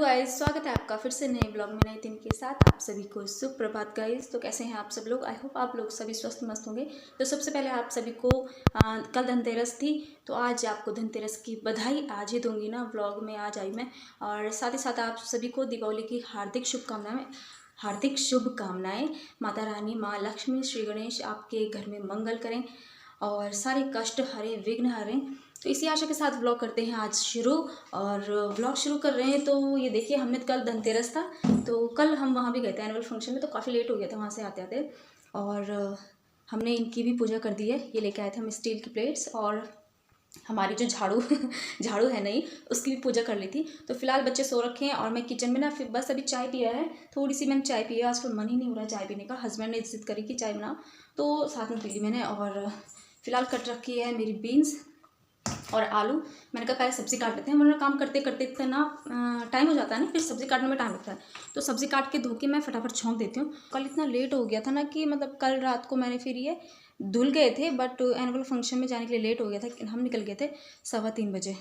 Guys, स्वागत है आपका फिर से नए ब्लॉग में नए दिन के साथ। आप सभी को सुप्रभात गाइस। तो कैसे हैं आप सब लोग? आई होप आप लोग सभी स्वस्थ मस्त होंगे। तो सबसे पहले आप सभी को कल धनतेरस थी, तो आज आपको धनतेरस की बधाई आज ही दूंगी ना, ब्लॉग में आज आई मैं। और साथ ही साथ आप सभी को दीपावली की हार्दिक शुभकामनाएं। माता रानी, माँ लक्ष्मी, श्री गणेश आपके घर में मंगल करें और सारे कष्ट हरें, विघ्न हरें। तो इसी आशा के साथ व्लॉग करते हैं आज शुरू। और व्लॉग शुरू कर रहे हैं तो ये देखिए, हमने कल धनतेरस था तो कल हम वहाँ भी गए थे एनुअल फंक्शन में, तो काफ़ी लेट हो गया था वहाँ से आते आते। और हमने इनकी भी पूजा कर दी है। ये लेके आए थे हम स्टील की प्लेट्स, और हमारी जो झाड़ू है नहीं, उसकी भी पूजा कर ली थी। तो फिलहाल बच्चे सो रखे हैं और मैं किचन में ना फिर बस अभी चाय पिया है, थोड़ी सी मैंने चाय पी है। आज फिर मन ही नहीं हो रहा चाय पीने का। हस्बैंड ने जिद करी कि चाय बनाओ, तो साथ में पी ली मैंने। और फिलहाल कट रखी है मेरी बीन्स और आलू। मैंने कहा पहले सब्ज़ी काट लेते हैं, वरना काम करते करते इतना टाइम हो जाता है ना, फिर सब्ज़ी काटने में टाइम लगता है। तो सब्ज़ी काट के धो के मैं फटाफट छोंक देती हूँ। कल इतना लेट हो गया था ना कि मतलब कल रात को मैंने फिर ये धुल गए थे, बट एनुअल फंक्शन में जाने के लिए लेट हो गया था। हम निकल गए थे 3:15 बजे,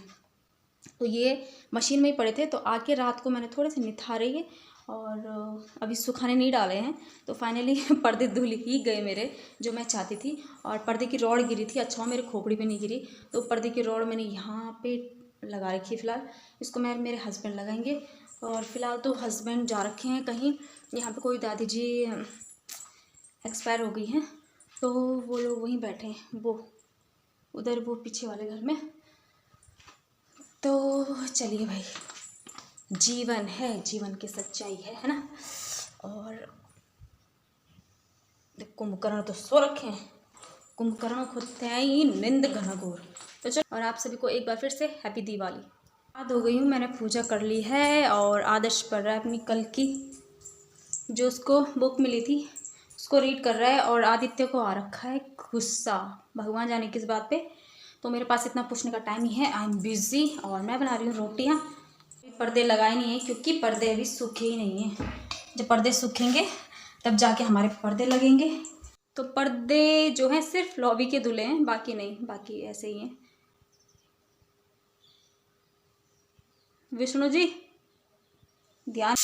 तो ये मशीन में ही पड़े थे। तो आके रात को मैंने थोड़े से निथारे ये, और अभी सुखाने नहीं डाले हैं। तो फाइनली पर्दे धुल ही गए मेरे, जो मैं चाहती थी। और पर्दे की रॉड गिरी थी, अच्छा मेरे खोपड़ी पे नहीं गिरी। तो पर्दे की रॉड मैंने यहाँ पे लगा रखी है फिलहाल। इसको मेरे हस्बैंड लगाएंगे। और फिलहाल तो हस्बैंड जा रखे हैं कहीं, यहाँ पे कोई दादी जी एक्सपायर हो गई हैं, तो वो लोग वहीं बैठे हैं, वो उधर वो पीछे वाले घर में। तो चलिए भाई, जीवन है, जीवन की सच्चाई है ना। और कुंभकर्ण तो सो रखे हैं, कुंभकर्ण खुद ही निंद घनघोर। तो चलो, और आप सभी को एक बार फिर से हैप्पी दिवाली। याद हो गई हूँ, मैंने पूजा कर ली है। और आदर्श पढ़ रहा है अपनी कल की जो उसको बुक मिली थी, उसको रीड कर रहा है। और आदित्य को आ रखा है गुस्सा, भगवान जाने किस बात पे। तो मेरे पास इतना पूछने का टाइम ही है, आई एम बिजी। और मैं बना रही हूँ रोटियाँ। पर्दे लगाए नहीं हैं क्योंकि पर्दे अभी सूखे ही नहीं हैं। जब पर्दे सूखेंगे तब जाके हमारे पर्दे लगेंगे। तो पर्दे जो हैं सिर्फ लॉबी के धुले हैं, बाकी नहीं, बाकी ऐसे ही हैं। विष्णु जी ध्यान।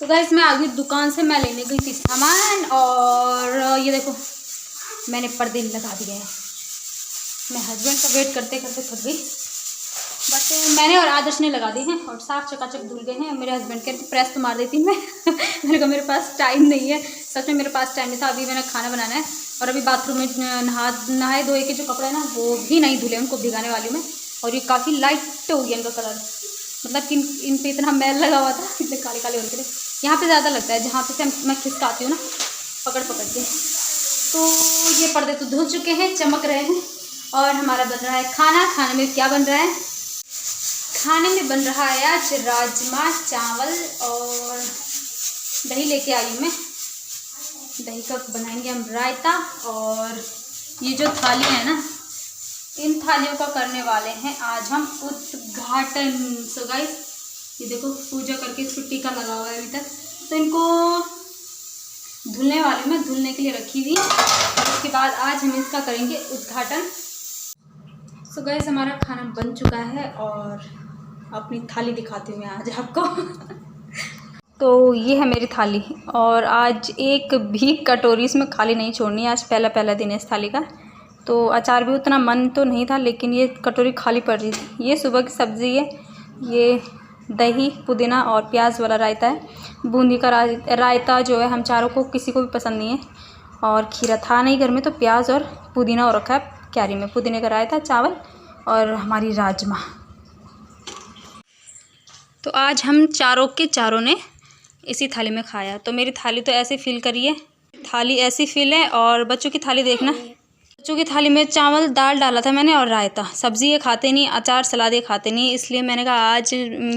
तो गाइस, मैं आ गई दुकान से, मैं लेने गई थी सामान। और ये देखो, मैंने पर्दे लगा दिए हैं। मैं हस्बैंड का वेट करते करते थक गई, बट मैंने और आदर्श ने लगा दिए हैं और साफ चकाचक धुल गए हैं। मेरे हस्बैंड कहते प्रेस तो मार देती मैं मेरे को, मेरे पास टाइम नहीं है। सच में मेरे पास टाइम नहीं था। अभी मैंने खाना बनाना है, और अभी बाथरूम में नहाए धोए के जो कपड़े हैं ना, वो भी नहीं धुले, उनको भिगाने वाली हूँ मैं। और ये काफ़ी लाइट हो गया इनका कलर, मतलब कि इन पे इतना मैल लगा हुआ था, इतने काले काले होने के लिए। यहाँ पे ज़्यादा लगता है, जहाँ पे से मैं खिसकाती हूँ ना पकड़ के। तो ये पर्दे तो धुल चुके हैं, चमक रहे हैं। और हमारा बन रहा है खाना। खाने में क्या बन रहा है? खाने में बन रहा है आज राजमा चावल, और दही लेके आई हूँ मैं। दही का बनाएंगे हम रायता। और ये जो थाली है ना, इन थालियों का करने वाले हैं आज हम उद्घाटन। सो गाइस, ये देखो पूजा करके इस पर टीका लगा हुआ है अभी तक। तो इनको धुलने वाले में धुलने के लिए रखी हुई। उसके बाद आज हम इसका करेंगे उद्घाटन। सो गाइस, हमारा खाना बन चुका है और अपनी थाली दिखाती हूँ मैं आज आपको तो ये है मेरी थाली, और आज एक भी कटोरी इसमें खाली नहीं छोड़नी है। आज पहला दिन है इस थाली का। तो अचार भी उतना मन तो नहीं था, लेकिन ये कटोरी खाली पड़ रही थी। ये सुबह की सब्ज़ी है, ये दही पुदीना और प्याज वाला रायता है। बूंदी का रायता जो है हम चारों को किसी को भी पसंद नहीं है। और खीरा था नहीं घर में, तो प्याज और पुदीना हो रखा है क्यारी में। पुदीने का रायता, चावल और हमारी राजमा। तो आज हम चारों ने इसी थाली में खाया। तो मेरी थाली तो ऐसे फील करिए, थाली ऐसी फील है। और बच्चों की थाली देखना, बच्चों की थाली में चावल दाल डाला था मैंने और रायता। सब्ज़ी ये खाते नहीं, अचार सलाद ये खाते नहीं, इसलिए मैंने कहा आज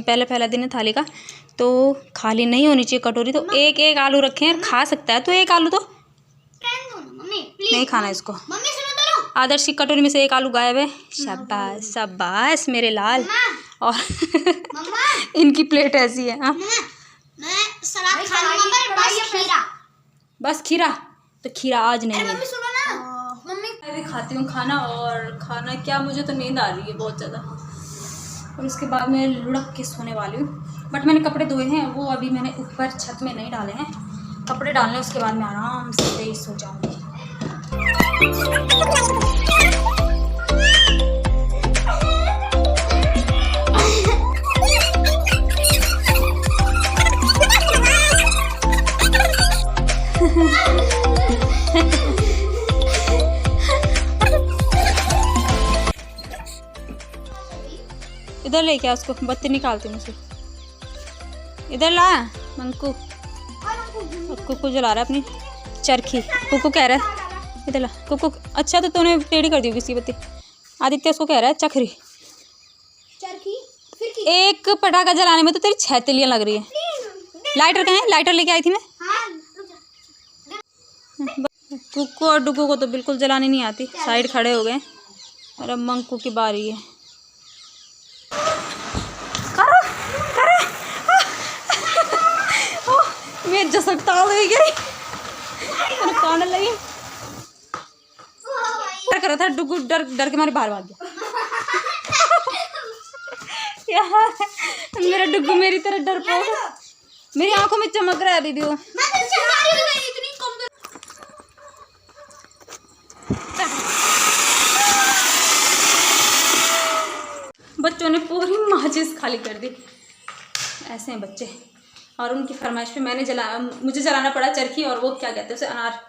पहला दिन है थाली का, तो खाली नहीं होनी चाहिए कटोरी। तो एक आलू रखे हैं, खा सकता है तो एक आलू तो नहीं खाना इसको। आदर्श की कटोरी में से एक आलू गायब है। शाबाश शाबाश मेरे लाल। और इनकी प्लेट ऐसी है। हाँ, बस खीरा, तो खीरा आज नहीं है। मैं भी खाती हूँ खाना, और खाना क्या, मुझे तो नींद आ रही है बहुत ज़्यादा। और उसके बाद मैं लुढ़क के सोने वाली हूँ। बट मैंने कपड़े धोए हैं, वो अभी मैंने ऊपर छत में नहीं डाले हैं, कपड़े डालने उसके बाद मैं आराम से सो जाऊँगी। इधर ले क्या उसको, बत्ती निकालती मुझे, इधर ला मंकू। कुकू जला रहा है अपनी चरखी, कुकू कह रहा है इधर ला कुकू। अच्छा तो तूने टेढ़ी कर दी किसी बत्ती। आदित्य उसको कह रहा है चरखी। एक पटाखा जलाने में तो तेरी 6 तिलियां लग रही है। लाइटर कहाँ है? लाइटर लेके आई थी मैं। कुकू और डुकू को तो बिल्कुल जलानी नहीं आती, साइड खड़े हो गए। और अब मंकू की बारी है। मैं जसकता हो गई, कान लगी। क्या कर रहा था डुगू? डर डर के मारे बाहर भाग गया। यार मेरा डुगू मेरी तरह डर पाओ, मेरी आंखों में चमक रहा है अभी भी वो। बच्चों ने पूरी माचिस खाली कर दी। ऐसे हैं बच्चे। और उनकी फरमाइश पे मैंने मुझे जलाना पड़ा चरखी, और वो क्या कहते हैं उसे, अनार।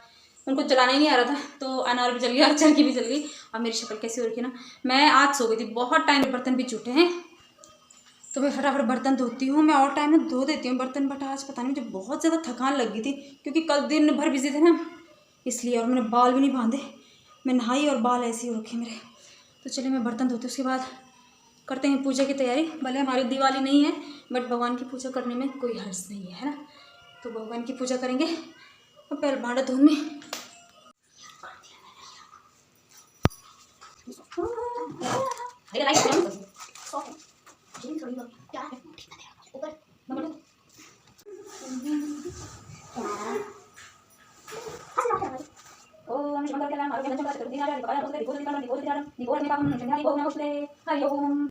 उनको जलाना ही नहीं आ रहा था तो अनार भी जल गया और चरखी भी जल गई। और मेरी शक्ल कैसी हो रही है ना। मैं आज सो गई थी, बहुत टाइम में बर्तन भी छूटे हैं तो मैं फटाफट बर्तन धोती हूँ। मैं और टाइम में धो देती हूँ बर्तन, बट आज पता नहीं मुझे बहुत ज़्यादा थकान लग गई थी क्योंकि कल दिन भर बिजी थे ना, इसलिए। और मैंने बाल भी नहीं बांधे, मैं नहाई और बाल ऐसे ही रखे मेरे। तो चलिए मैं बर्तन धोती, उसके बाद करते हैं पूजा की तैयारी। भले हमारी दिवाली नहीं है बट भगवान की पूजा करने में कोई हर्ज नहीं है, है ना। तो भगवान की पूजा करेंगे। और पहले भांडा धोने में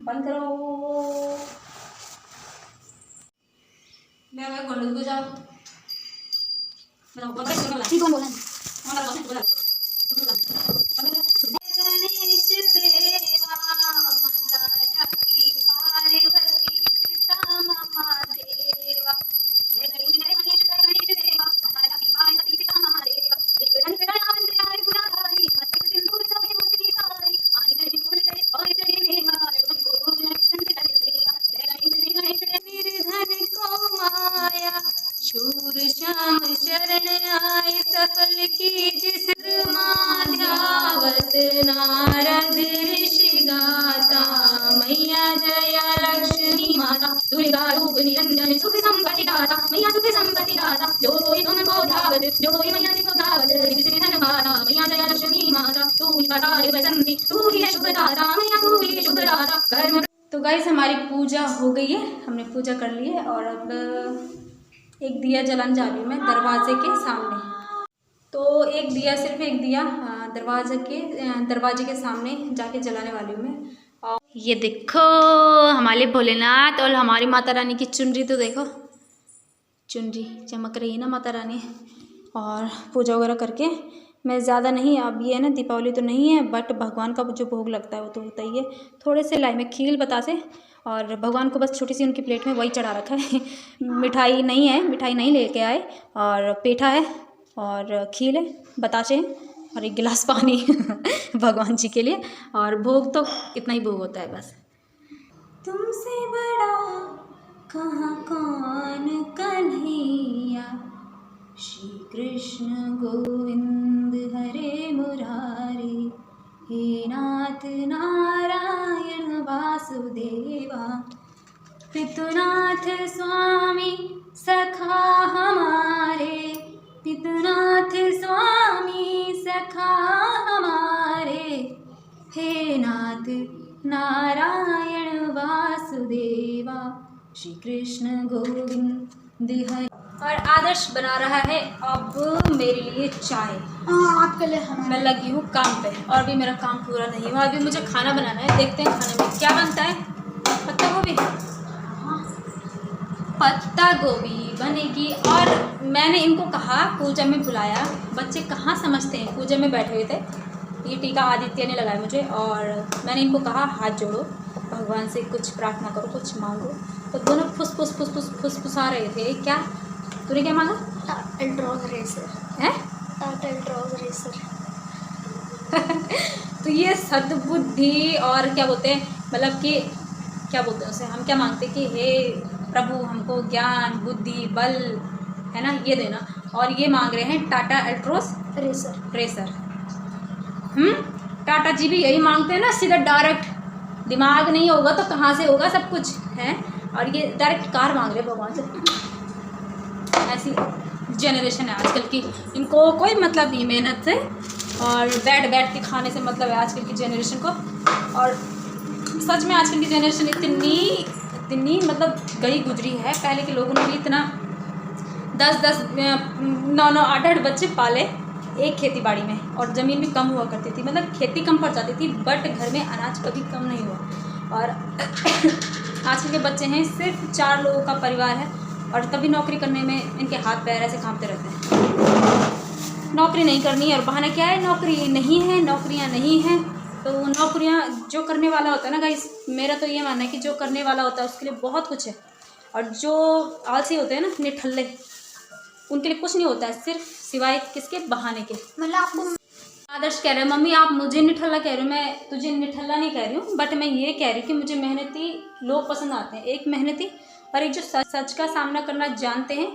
बंद करो। मैं गोंडल को जाओ गणेश देवा माता जाकी पार्वती पिता महादेवा। जय गणेश जय गणेश जय गणेश देवा माता जाकी पार्वती पिता महादेवा। एक रंग गणावंत जाय गुणाधारी मस्तक सिंदूर सभे मोती धारी। पानी चढ़े फूल चढ़े और चढ़े मेवा लड्डू को लक्षण करे देवा। जय गणेश निर्धन को माया शूर श्याम शरण आए सफल कीज माध्यावत नारद ऋषि गाता। मैया जया लक्ष्मी माता दुर्गा रूप निरंजन सुख संपत्ति दाता। मैया सुख संपत्ति दाता जो कोई तुमको धावत, जो कोई मैया को धावत विधि भाता। मैया जया लक्ष्मी माता तू ही पतार बसंती, तू ही है शुभदाता। मैया तू ही शुभदाता कर्म। तो गाइस हमारी पूजा हो गई है, हमने पूजा कर ली है। और अब एक दिया जलाने जा रही हूँ मैं दरवाजे के सामने। तो एक दिया, सिर्फ एक दिया दरवाजे के सामने जाके जलाने वाली हूँ मैं। और ये देखो हमारे भोलेनाथ और हमारी माता रानी की चुनरी, तो देखो चुनरी चमक रही है ना माता रानी। और पूजा वगैरह करके मैं ज़्यादा नहीं, अब ये है ना दीपावली तो नहीं है बट भगवान का जो भोग लगता है वो तो होता ही है। थोड़े से लाई में खील बतासे, और भगवान को बस छोटी सी उनकी प्लेट में वही चढ़ा रखा है। मिठाई नहीं है, मिठाई नहीं लेके आए। और पेठा है और खील है, बतासे हैं और एक गिलास पानी भगवान जी के लिए। और भोग तो इतना ही भोग होता है बस। तुमसे बड़ा कहाँ कौन कन्हैया, श्री कृष्ण गोविंद हरे मुरारी। हे नाथ नारायण वासुदेवा, पितुनाथ स्वामी सखा हमारे। पितुनाथ स्वामी सखा हमारे। हे नाथ नारायण वासुदेवा, श्री कृष्ण गोविंद हरे। और आदर्श बना रहा है अब मेरे लिए चाय। आपके लिए मैं लगी हूँ काम पे, और भी मेरा काम पूरा नहीं हुआ। अभी मुझे खाना बनाना है, देखते हैं खाने में क्या बनता है। पत्ता गोभी पत्ता गोभी बनेगी। और मैंने इनको कहा, पूजा में बुलाया, बच्चे कहाँ समझते हैं, पूजा में बैठे हुए थे। ये टीका आदित्य ने लगाया मुझे और मैंने इनको कहा हाथ जोड़ो, भगवान से कुछ प्रार्थना करो, कुछ मांगो। तो दोनों फुसफुसा रहे थे। क्या तूने क्या मांगा? है तो ये सद्बुद्धि और क्या बोलते हैं, मतलब कि क्या बोलते हैं उसे, हम क्या मांगते हैं कि हे प्रभु हमको ज्ञान बुद्धि बल है ना ये देना। और ये मांग रहे हैं टाटा एल्ट्रोस रेसर। टाटा जी भी यही मांगते हैं ना, सीधा डायरेक्ट। दिमाग नहीं होगा तो कहाँ से होगा सब कुछ है। और ये डायरेक्ट कार मांग रहे हैं भगवान से। ऐसी जनरेशन है आजकल की, इनको कोई मतलब नहीं मेहनत से और बैठ के खाने से मतलब है आजकल की जनरेशन को। और सच में आजकल की जनरेशन इतनी मतलब गई गुजरी है। पहले के लोगों ने भी इतना 10-10 9-9 8-8 बच्चे पाले एक खेती बाड़ी में, और ज़मीन भी कम हुआ करती थी, मतलब खेती कम पड़ जाती थी बट घर में अनाज कभी कम नहीं हुआ। और आजकल के बच्चे हैं, सिर्फ 4 लोगों का परिवार है और तभी नौकरी करने में इनके हाथ पैर ऐसे कांपते रहते हैं। नौकरी नहीं करनी है और बहाना क्या है, नौकरी नहीं है, नौकरियां नहीं हैं। तो नौकरियां जो करने वाला होता है ना गाइस, मेरा तो ये मानना है कि जो करने वाला होता है उसके लिए बहुत कुछ है। और जो आलसी होते हैं ना, निठल्ले, उनके लिए कुछ नहीं होता है, सिर्फ सिवाय किसके, बहाने के। मतलब आपको आदर्श कह रहे हो मम्मी आप मुझे निठल्ला कह रहे हो, मैं तुझे निठल्ला नहीं कह रही हूँ, बट मैं ये कह रही हूँ कि मुझे मेहनती लोग पसंद आते हैं। एक मेहनती और एक जो सच का सामना करना जानते हैं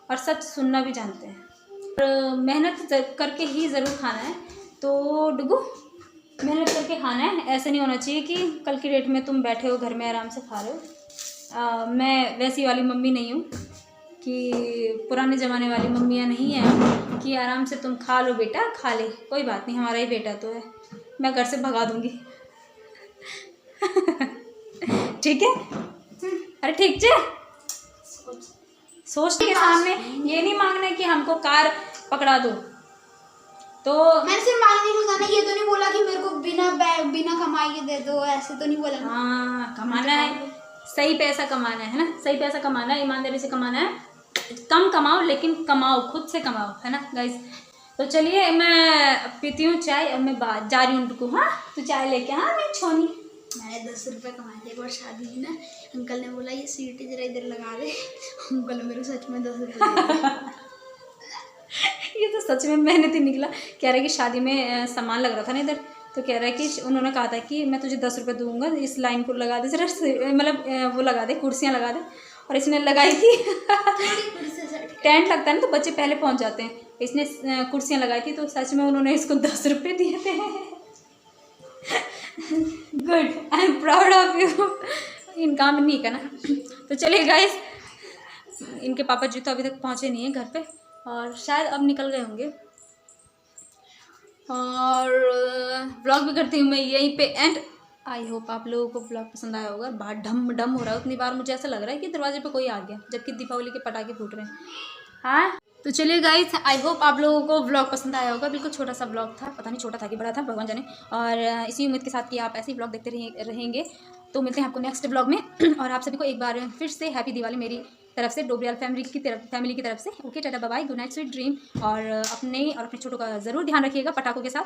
और सच सुनना भी जानते हैं। और मेहनत करके ही ज़रूर खाना है। तो डुगू मेहनत करके खाना है, ऐसे नहीं होना चाहिए कि कल की डेट में तुम बैठे हो घर में आराम से खा रहे हो। मैं वैसी वाली मम्मी नहीं हूँ कि पुराने ज़माने वाली मम्मियाँ नहीं हैं कि आराम से तुम खा लो बेटा, खा ले कोई बात नहीं, हमारा ही बेटा तो है, मैं घर से भगा दूँगी। ठीक है, अरे ठीक है, सोच के सामने ये नहीं मांगना है कि हमको कार पकड़ा दो। तो मैंने सिर्फ मांगने को कहा, ये तो नहीं बोला कि मेरे को बिना कमाई के दे दो, ऐसे तो नहीं बोला। हाँ कमाना है, सही पैसा कमाना है ना, सही पैसा कमाना है, ईमानदारी से कमाना है। कम कमाओ लेकिन कमाओ, खुद से कमाओ, है ना गाइस। तो चलिए मैं पीती हूँ चाय और मैं जा रही हूँ। हाँ तू चाय लेके, हाँ मैं छोनी। मैंने 10 रुपये कमाए थे एक बार शादी में ना, अंकल ने बोला ये सीट जरा इधर लगा दे, अंकल ने मेरे सच में 10 रुपये ये तो सच में मेहनती निकला। कह रहे कि शादी में सामान लग रहा था ना इधर, तो कह रहा है कि उन्होंने कहा था कि मैं तुझे 10 रुपये दूंगा, इस लाइन को लगा दे जरा, मतलब वो लगा दे, कुर्सियाँ लगा दे। और इसने लगाई थी। टेंट लगता है ना तो बच्चे पहले पहुंच जाते हैं, इसने कुर्सियाँ लगाई थी तो सच में उन्होंने इसको 10 रुपये दिए थे। Good, I am proud of you. इनका नहीं करना। तो चलिए गाइस, इनके पापा जी तो अभी तक पहुँचे नहीं हैं घर पे और शायद अब निकल गए होंगे। और व्लॉग भी करती हूँ मैं यहीं पे एंड। आई होप आप लोगों को ब्लॉग पसंद आया होगा। बाहर ढम ढम हो रहा है, उतनी बार मुझे ऐसा लग रहा है कि दरवाजे पे कोई आ गया, जबकि दीपावली के पटाखे फूट रहे हैं। हाँ तो चलिए गाइस, आई होप आप लोगों को ब्लॉग पसंद आया होगा। बिल्कुल छोटा सा ब्लॉग था, पता नहीं छोटा था कि बड़ा था, भगवान जाने। और इसी उम्मीद के साथ कि आप ऐसे ही ब्लॉग देखते रहेंगे। तो मिलते हैं आपको नेक्स्ट ब्लॉग में। और आप सभी को एक बार फिर से हैप्पी दिवाली मेरी तरफ से, डोबरियाल फैमिली की तरफ से। Okay tata bye bye, good night, sweet dream. और अपने छोटों का ज़रूर ध्यान रखिएगा पटाखों के साथ।